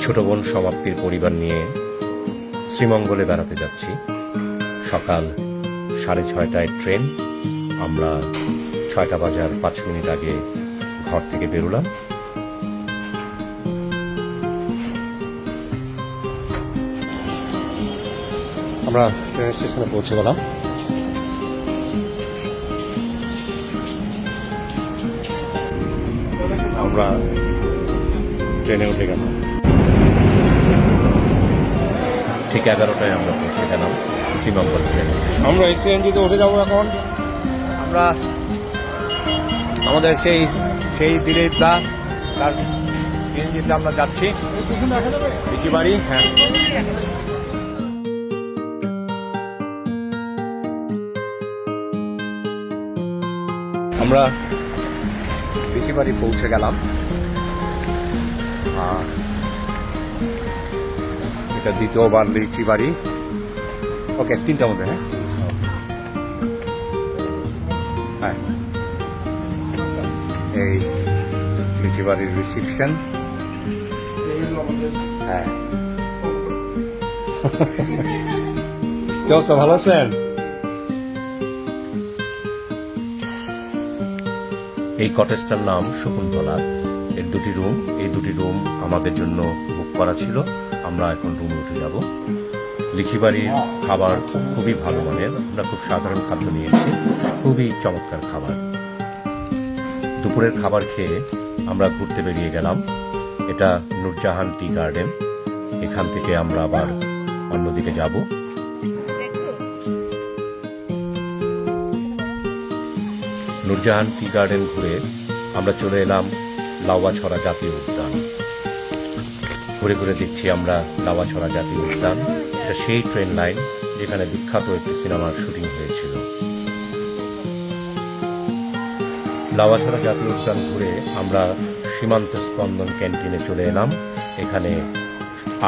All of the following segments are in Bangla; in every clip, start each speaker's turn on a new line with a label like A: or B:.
A: ছোট বোন সমাপ্তির পরিবার নিয়ে শ্রীমঙ্গলে বেড়াতে যাচ্ছি। সকাল 6:30টায় ট্রেন। আমরা 6টা বাজার 5 মিনিট আগে ঘর থেকে বেরোলাম। আমরা ট্রেন স্টেশনে পৌঁছে গেলাম। আমরা ট্রেনে উঠে গেলাম। ঠিক 11টায় আমরা পৌঁছে গেলাম শ্রীমঙ্গল ট্রেন স্টেশন।
B: আমরা এই সিএনজিতে উঠে যাবো এখন। আমরা আমাদের সেই দিলীপ দা তার সিএনজিতে আমরা যাচ্ছি বিচিবাড়ি। হ্যাঁ, আমরা বিচিবাড়ি পৌঁছে গেলাম। এটা দ্বিতীয়বার বিচিবাড়ি। ওকে, 3টার মধ্যে। হ্যাঁ, এই বিচিবাড়ির রিসিপশন। হ্যাঁ, কি অবস্থা, ভালো আছেন?
A: এই কটেজটার নাম শকুন্তলা। এর এই দুটি রুম আমাদের জন্য বুক করা ছিল। আমরা এখন রুমে উঠে যাব। লিখিবাড়ির খাবার খুবই ভালো মানের। আমরা খুব সাধারণ খাদ্য নিয়েছি, খুবই চমৎকার খাবার। দুপুরের খাবার খেয়ে আমরা ঘুরতে বেরিয়ে গেলাম। এটা নূরজাহান টি গার্ডেন। এখান থেকে আমরা আবার অন্যদিকে যাব। নূরজাহান টি গার্ডেন ঘুরে আমরা চলে এলাম লাউয়াছড়া জাতীয় উদ্যান। ঘুরে ঘুরে দেখছি আমরা লাউয়াছড়া জাতীয় উদ্যান। এটা সেই ট্রেন লাইন যেখানে বিখ্যাত একটি সিনেমার শুটিং হয়েছিল। লাউয়াছড়া জাতীয় উদ্যান ঘুরে আমরা সীমান্ত স্পন্দন ক্যান্টিনে চলে এলাম। এখানে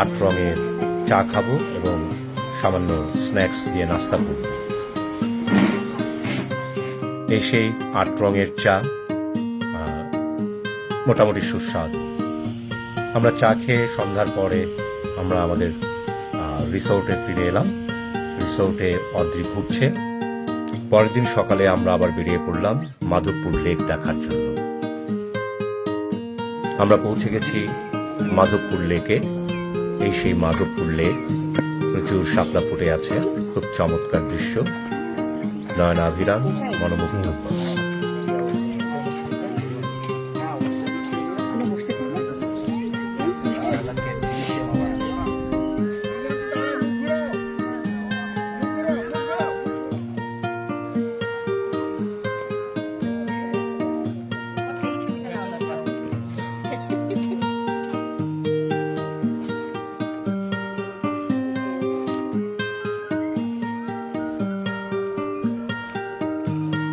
A: 8 রঙের চা খাবো এবং সামান্য স্ন্যাক্স দিয়ে নাস্তা করব। এই সেই 8 রঙের চা, মোটামুটি সুস্বাদু। আমরা চা খেয়ে সন্ধ্যার পরে আমরা আমাদের রিসোর্টে ফিরে এলাম। রিসোর্টে অদ্রি ঘুরছে। পরের দিন সকালে আমরা আবার বেরিয়ে পড়লাম মাধবপুর লেক দেখার জন্য। আমরা পৌঁছে গেছি মাধবপুর লেকে। এই সেই মাধবপুর লেক। প্রচুর শাপলা ফুটে আছে। খুব চমৎকার দৃশ্য, নয়নাভিরাম, মনোমুগ্ধকর।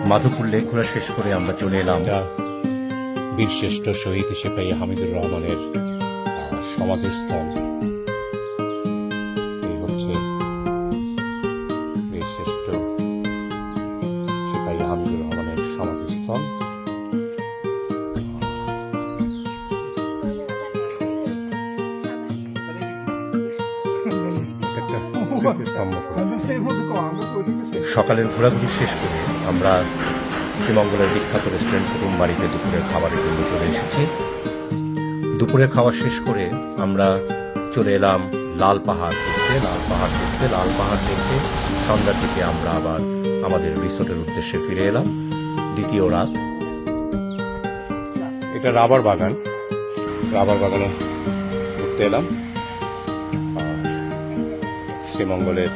A: মাধবপুর লেক ঘোরা শেষ করে আমরা চলে এলাম বীরশ্রেষ্ঠ শহীদ সিপাহী হামিদুর রহমানের সমাধিস্থল। এই হচ্ছে বীরশ্রেষ্ঠ সিপাহী হামিদুর রহমানের সমাধিস্থল। একটা স্মৃতিস্তম্ভ। সকালের ঘোরাঘুরি শেষ করে আমরা শ্রীমঙ্গলের বিখ্যাত রেস্টুরেন্ট কুটুমবাড়িতে দুপুরের খাবারের জন্য চলে এসেছি। দুপুরের খাবার শেষ করে আমরা চলে এলাম লাল পাহাড় দেখতে। লাল পাহাড় দেখতে সন্ধ্যার দিকে আমরা আবার আমাদের রিসোর্টের উদ্দেশ্যে ফিরে এলাম। দ্বিতীয় রাত।
B: এটা রাবার বাগানে ঘুরতে এলাম।
A: শ্রীমঙ্গলের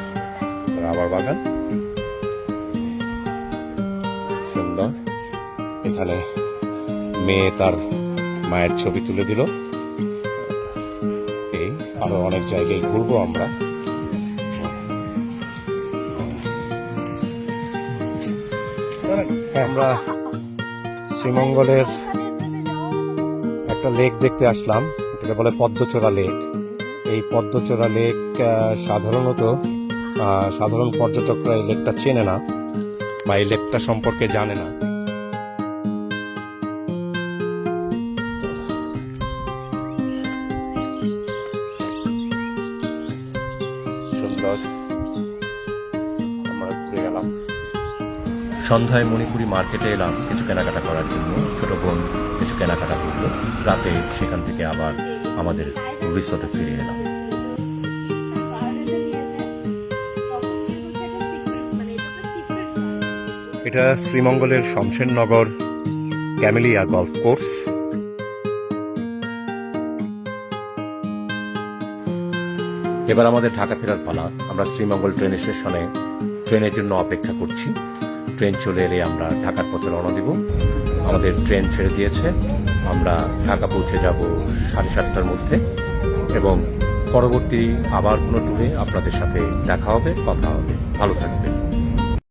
A: রাবার বাগান সুন্দর। এখানে মেয়ে তার মায়ের ছবি তুলে দিল। এই আরো অনেক জায়গায় ঘুরবো আমরা। আমরা শ্রীমঙ্গলের একটা লেক দেখতে আসলাম। এটাকে বলে পদ্মচোরা লেক। এই পদ্মচোরা লেক সাধারণ পর্যটকরা এই লেকটা চেনে না বা এই লেকটা সম্পর্কে জানে না। সুন্দর। আমরা ঘুরে গেলাম। সন্ধ্যায় মণিপুরি মার্কেটে এলাম কিছু কেনাকাটা করার জন্য। ছোট বোন কিছু কেনাকাটা করলো। রাতে সেখান থেকে আবার আমাদের ভবিষ্যতে ফিরে এলাম। এটা শ্রীমঙ্গলের শমশেরনগর ক্যামেলিয়া গলফ কোর্স। এবার আমাদের ঢাকা ফেরার পালা। আমরা শ্রীমঙ্গল ট্রেন স্টেশনে ট্রেনের জন্য অপেক্ষা করছি। ট্রেন চলে এলে আমরা ঢাকার পথে রওনা দিব। আমাদের ট্রেন ছেড়ে দিয়েছে। আমরা ঢাকা পৌঁছে যাব 7:30টার মধ্যে এবং পরবর্তী আবার কোনো ট্যুরে আপনাদের সাথে দেখা হবে, কথা হবে। ভালো থাকবেন।